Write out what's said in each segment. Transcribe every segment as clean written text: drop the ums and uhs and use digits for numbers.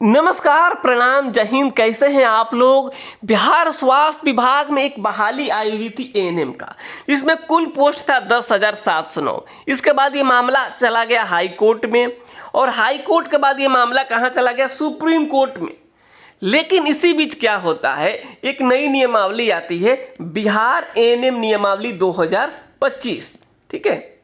नमस्कार, प्रणाम, जय हिंद। कैसे हैं आप लोग। बिहार स्वास्थ्य विभाग में एक बहाली आई हुई थी एएनएम का, जिसमें कुल पोस्ट था 10,709। इसके बाद ये मामला चला गया हाई कोर्ट में, और हाई कोर्ट के बाद ये मामला कहाँ चला गया, सुप्रीम कोर्ट में। लेकिन इसी बीच क्या होता है, एक नई नियमावली आती है, बिहार एएनएम नियमावली 2025। ठीक है,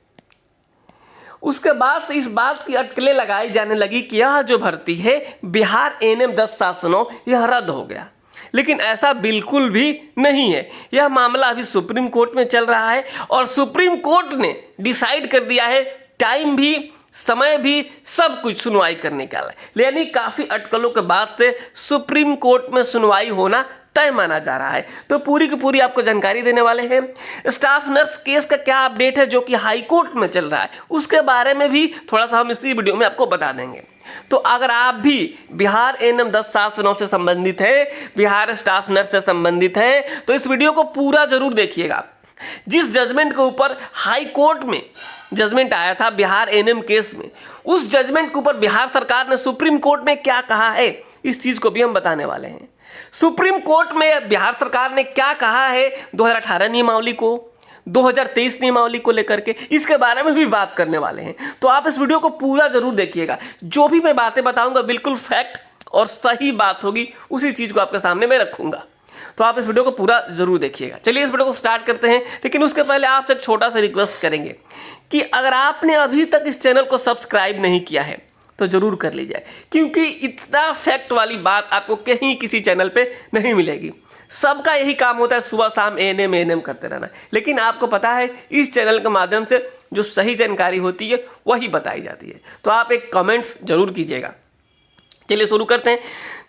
उसके बाद से इस बात की अटकलें लगाई जाने लगी कि यह जो भर्ती है बिहार एएनएम 10,709 यह रद्द हो गया। लेकिन ऐसा बिल्कुल भी नहीं है। यह मामला अभी सुप्रीम कोर्ट में चल रहा है, और सुप्रीम कोर्ट ने डिसाइड कर दिया है, टाइम भी, समय भी, सब कुछ सुनवाई करने का है। यानी काफ़ी अटकलों के बाद से सुप्रीम कोर्ट में सुनवाई होना तय माना जा रहा है। तो पूरी की पूरी आपको जानकारी देने वाले हैं। स्टाफ नर्स केस का क्या अपडेट है जो कि हाई कोर्ट में चल रहा है, उसके बारे में भी थोड़ा सा हम इसी वीडियो में आपको बता देंगे। तो अगर आप भी बिहार एएनएम 10,709 से संबंधित है, बिहार स्टाफ नर्स से संबंधित है, तो इस वीडियो को पूरा जरूर देखिएगा। जिस जजमेंट के ऊपर हाई कोर्ट में जजमेंट आया था बिहार एएनएम केस में, उस जजमेंट के ऊपर बिहार सरकार ने सुप्रीम कोर्ट में क्या कहा है, इस चीज को भी हम बताने वाले हैं। सुप्रीम कोर्ट में बिहार सरकार ने क्या कहा है 2018 नियमावली को, 2023 नियमावली को लेकर के, इसके बारे में भी बात करने वाले हैं। तो आप इस वीडियो को पूरा जरूर देखिएगा। जो भी मैं बातें बताऊंगा बिल्कुल फैक्ट और सही बात होगी, उसी चीज को आपके सामने मैं रखूंगा। तो आप इस वीडियो को पूरा जरूर देखिएगा। चलिए इस वीडियो को स्टार्ट करते हैं, लेकिन उसके पहले आपसे एक छोटा सा रिक्वेस्ट करेंगे कि अगर आपने अभी तक इस चैनल को सब्सक्राइब नहीं किया है तो जरूर कर लीजिए, क्योंकि इतना फैक्ट वाली बात आपको कहीं किसी चैनल पे नहीं मिलेगी। सबका यही काम होता है सुबह शाम एएनएम करते रहना, लेकिन आपको पता है इस चैनल के माध्यम से जो सही जानकारी होती है वही बताई जाती है। तो आप एक कमेंट्स जरूर कीजिएगा। चलिए शुरू करते हैं।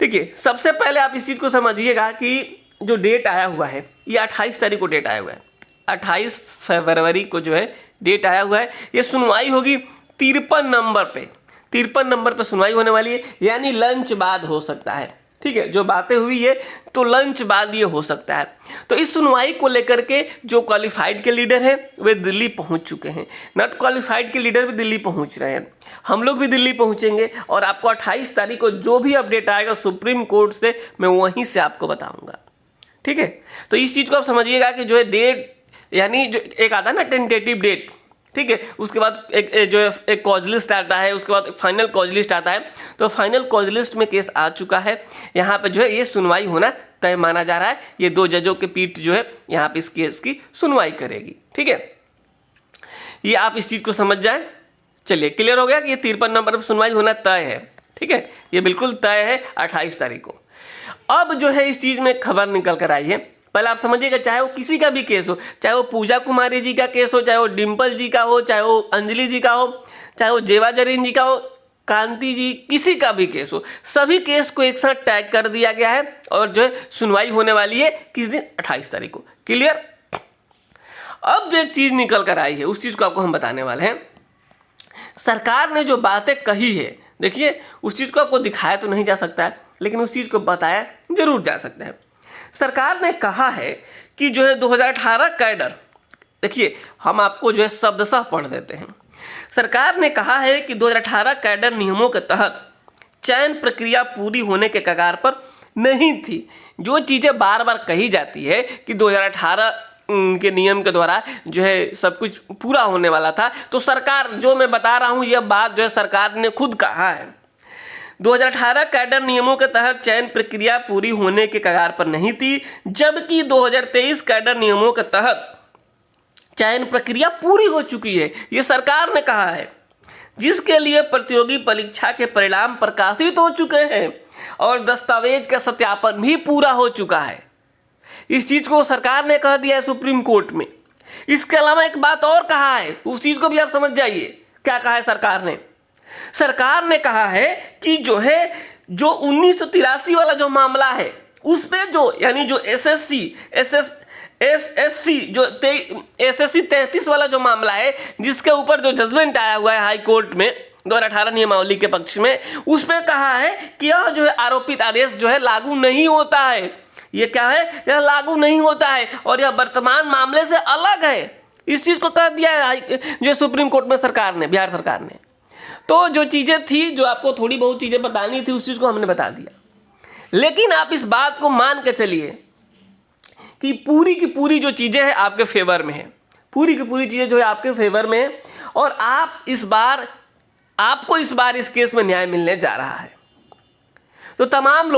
देखिए, सबसे पहले आप इस चीज़ को समझिएगा कि जो डेट आया हुआ है ये 28 तारीख को डेट आया हुआ है। 28 फरवरी को जो है डेट आया हुआ है। ये सुनवाई होगी 53 नंबर पे, 53 नंबर पे सुनवाई होने वाली है, यानी लंच बाद हो सकता है। ठीक है, जो बातें हुई है तो लंच बाद ये हो सकता है। तो इस सुनवाई को लेकर के जो क्वालिफाइड के लीडर हैं वे दिल्ली पहुंच चुके हैं, नॉट क्वालिफाइड के लीडर भी दिल्ली पहुंच रहे हैं, हम लोग भी दिल्ली पहुंचेंगे, और आपको 28 तारीख को जो भी अपडेट आएगा सुप्रीम कोर्ट से मैं वहीं से आपको बताऊंगा। ठीक है, तो इस चीज़ को आप समझिएगा कि जो है डेट, यानी जो एक आता है ना टेंटेटिव डेट, ठीक है, उसके बाद एक जो है एक कॉज लिस्ट आता है, उसके बाद फाइनल कॉज लिस्ट आता है। तो फाइनल कॉज लिस्ट में केस आ चुका है, यहाँ पे जो है ये सुनवाई होना तय माना जा रहा है। ये 2 जजों की पीठ जो है यहाँ पे इस केस की सुनवाई करेगी। ठीक है, ये आप इस चीज़ को समझ जाए। चलिए, क्लियर हो गया कि ये 53 नंबर पर सुनवाई होना तय है। ठीक है, ये बिल्कुल तय है 28 तारीख को। अब जो है इस चीज़ में खबर निकल कर आई है, पहले आप समझिएगा, चाहे वो किसी का भी केस हो, चाहे वो पूजा कुमारी जी का केस हो, चाहे वो डिम्पल जी का हो, चाहे वो अंजलि जी का हो, चाहे वो जेवा जरीन जी का हो, कांति जी, किसी का भी केस हो, सभी केस को एक साथ टैग कर दिया गया है, और जो है सुनवाई होने वाली है किस दिन, 28 तारीख को। क्लियर। अब जो एक चीज़ निकल कर आई है उस चीज़ को आपको हम बताने वाले हैं। सरकार ने जो बातें कही है, देखिए, उस चीज़ को आपको दिखाया तो नहीं जा सकता है, लेकिन उस चीज़ को बताया जरूर जा सकता है। सरकार ने कहा है कि जो है 2018 कैडर, देखिए हम आपको जो है शब्दशः पढ़ देते हैं। सरकार ने कहा है कि 2018 कैडर नियमों के तहत चयन प्रक्रिया पूरी होने के कगार पर नहीं थी। जो चीज़ें बार बार कही जाती है कि 2018 के नियम के द्वारा जो है सब कुछ पूरा होने वाला था, तो सरकार, जो मैं बता रहा हूँ यह बात जो है सरकार ने खुद कहा है। 2018 कैडर नियमों के तहत चयन प्रक्रिया पूरी होने के कगार पर नहीं थी, जबकि 2023 कैडर नियमों के तहत चयन प्रक्रिया पूरी हो चुकी है, ये सरकार ने कहा है, जिसके लिए प्रतियोगी परीक्षा के परिणाम प्रकाशित हो चुके हैं और दस्तावेज का सत्यापन भी पूरा हो चुका है। इस चीज को सरकार ने कह दिया है सुप्रीम कोर्ट में। इसके अलावा एक बात और कहा है, उस चीज को भी आप समझ जाइए। क्या कहा है सरकार ने? सरकार ने कहा है कि जो है जो 1983 वाला जो मामला है उस पे जो, यानी जो एसएससी जो एसएससी 33 वाला जो मामला है, जिसके ऊपर जो जजमेंट आया हुआ है हाई कोर्ट में 2018 नियमावली के पक्ष में, उस पे कहा है कि यह जो है आरोपित आदेश जो है लागू नहीं होता है। ये क्या है? यह लागू नहीं होता है और यह वर्तमान मामले से अलग है। इस चीज को कह दिया है जो सुप्रीम कोर्ट में सरकार ने, बिहार सरकार ने। तो जो चीज़ें थी, जो आपको थोड़ी बहुत चीज़ें बतानी थी, उस चीज़ को हमने बता दिया। लेकिन आप इस बात को मान के चलिए कि पूरी की पूरी जो चीज़ें हैं आपके फेवर में है, पूरी की पूरी चीज़ें जो है आपके फेवर में है, और आपको इस बार इस केस में न्याय मिलने जा रहा है। तो तमाम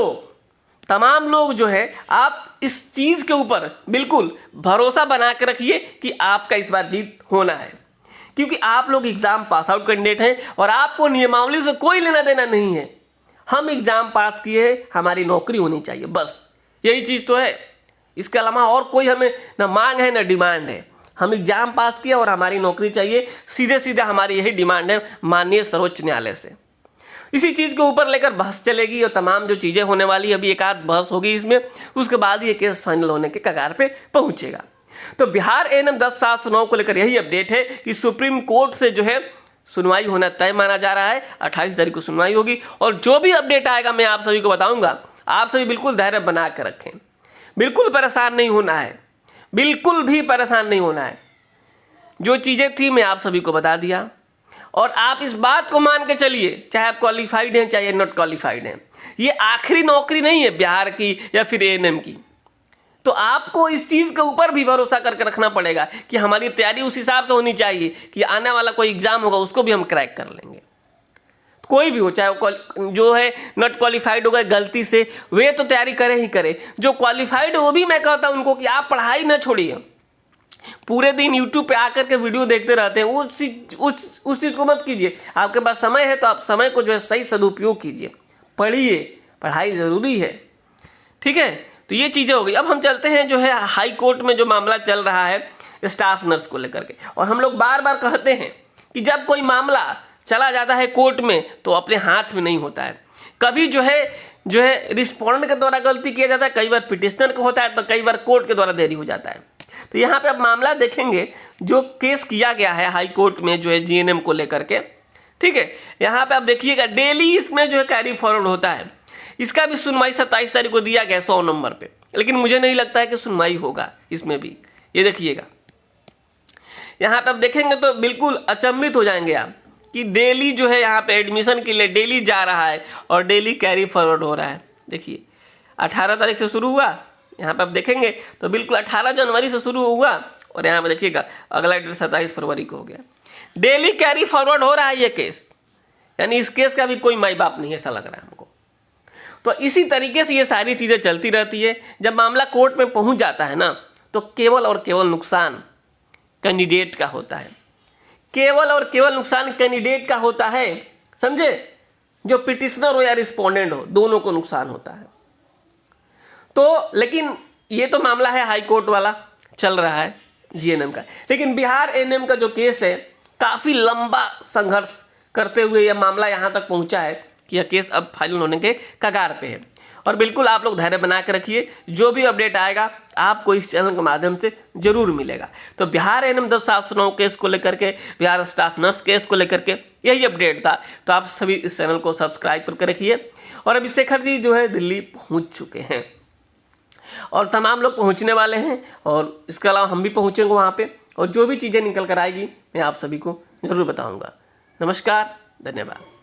लोग जो है, आप इस चीज़ के ऊपर बिल्कुल भरोसा बना के रखिए कि आपका इस बार जीत होना है, क्योंकि आप लोग एग्ज़ाम पास आउट कैंडिडेट हैं और आपको नियमावली से कोई लेना देना नहीं है। हम एग्ज़ाम पास किए, हमारी नौकरी होनी चाहिए, बस यही चीज़ तो है। इसके अलावा और कोई हमें ना मांग है ना डिमांड है। हम एग्ज़ाम पास किया और हमारी नौकरी चाहिए, सीधे सीधे हमारी यही डिमांड है माननीय सर्वोच्च न्यायालय से। इसी चीज़ के ऊपर लेकर बहस चलेगी और तमाम जो चीज़ें होने वाली, अभी एक आध बहस होगी इसमें, उसके बाद ये केस फाइनल होने के कगार पे पहुंचेगा। तो बिहार एएनएम 10/7/9 को लेकर यही अपडेट है कि सुप्रीम कोर्ट से जो है सुनवाई होना तय माना जा रहा है। 28 तारीख को सुनवाई होगी और जो भी अपडेट आएगा मैं आप सभी को बताऊंगा। आप सभी बिल्कुल धैर्य बना कर रखें, बिल्कुल परेशान नहीं होना है, बिल्कुल भी परेशान नहीं होना है। जो चीज़ें थी मैं आप सभी को बता दिया, और आप इस बात को मान के चलिए, चाहे आप क्वालिफाइड हैं चाहे नॉट क्वालिफाइड हैं, ये आखिरी नौकरी नहीं है बिहार की या फिर एएनएम की। तो आपको इस चीज़ के ऊपर भी भरोसा करके रखना पड़ेगा कि हमारी तैयारी उस हिसाब से होनी चाहिए कि आने वाला कोई एग्ज़ाम होगा उसको भी हम क्रैक कर लेंगे। कोई भी हो, चाहे वो जो है नॉट क्वालिफाइड होगा गलती से, वे तो तैयारी करे ही करे। जो क्वालिफाइड है वो भी मैं कहता हूँ उनको कि आप पढ़ाई ना छोड़िए। पूरे दिन यूट्यूब पे आकर के वीडियो देखते रहते हैं, उस चीज़ को मत कीजिए। आपके पास समय है तो आप समय को जो है सही सदुपयोग कीजिए, पढ़िए, पढ़ाई ज़रूरी है, ठीक है। तो ये चीज़ें हो गई। अब हम चलते हैं जो है हाई कोर्ट में जो मामला चल रहा है स्टाफ नर्स को लेकर के। और हम लोग बार बार कहते हैं कि जब कोई मामला चला जाता है कोर्ट में तो अपने हाथ में नहीं होता है। कभी जो है रिस्पोंडेंट के द्वारा गलती किया जाता है, कई बार पिटिशनर का होता है, तो कई बार कोर्ट के द्वारा देरी हो जाता है। तो यहाँ पे अब मामला देखेंगे जो केस किया गया है हाई कोर्ट में जो है जीएनएम को लेकर के, ठीक है। यहाँ पे आप देखिएगा डेली इसमें जो है कैरी फॉरवर्ड होता है। इसका भी सुनवाई 27 तारीख को दिया गया 100 नंबर पे, लेकिन मुझे नहीं लगता है कि सुनवाई होगा इसमें भी। ये देखिएगा, यहाँ पे आप देखेंगे तो बिल्कुल अचंभित हो जाएंगे आप कि डेली जो है यहाँ पे एडमिशन के लिए डेली जा रहा है और डेली कैरी फॉरवर्ड हो रहा है। देखिए 18 तारीख से शुरू हुआ, यहाँ पे आप देखेंगे तो बिल्कुल 18 जनवरी से शुरू हुआ और यहाँ पे देखिएगा अगला डेट 27 फरवरी को हो गया। डेली कैरी फॉरवर्ड हो रहा है ये केस, यानी इस केस का भी कोई माई बाप नहीं है, ऐसा लग रहा है हमको। तो इसी तरीके से ये सारी चीज़ें चलती रहती है। जब मामला कोर्ट में पहुंच जाता है ना, तो केवल और केवल नुकसान कैंडिडेट का होता है, केवल और केवल नुकसान कैंडिडेट का होता है, समझे। जो पिटिशनर हो या रिस्पोंडेंट हो, दोनों को नुकसान होता है। तो लेकिन ये तो मामला है हाई कोर्ट वाला चल रहा है जीएनएम का, लेकिन बिहार एएनएम का जो केस है काफ़ी लंबा संघर्ष करते हुए यह मामला यहाँ तक पहुँचा है कि यह केस अब फाइनल होने के कगार पे है। और बिल्कुल आप लोग धैर्य बना के रखिए, जो भी अपडेट आएगा आपको इस चैनल के माध्यम से जरूर मिलेगा। तो बिहार एएनएम 10/7/9 केस को लेकर के, बिहार स्टाफ नर्स केस को लेकर के यही अपडेट था। तो आप सभी इस चैनल को सब्सक्राइब करके रखिए। और अभी शेखर जी जो है दिल्ली पहुँच चुके हैं और तमाम लोग पहुंचने वाले हैं, और इसके अलावा हम भी पहुंचेंगे वहां पे, और जो भी चीज़ें निकल कर आएगी मैं आप सभी को ज़रूर बताऊंगा। नमस्कार, धन्यवाद।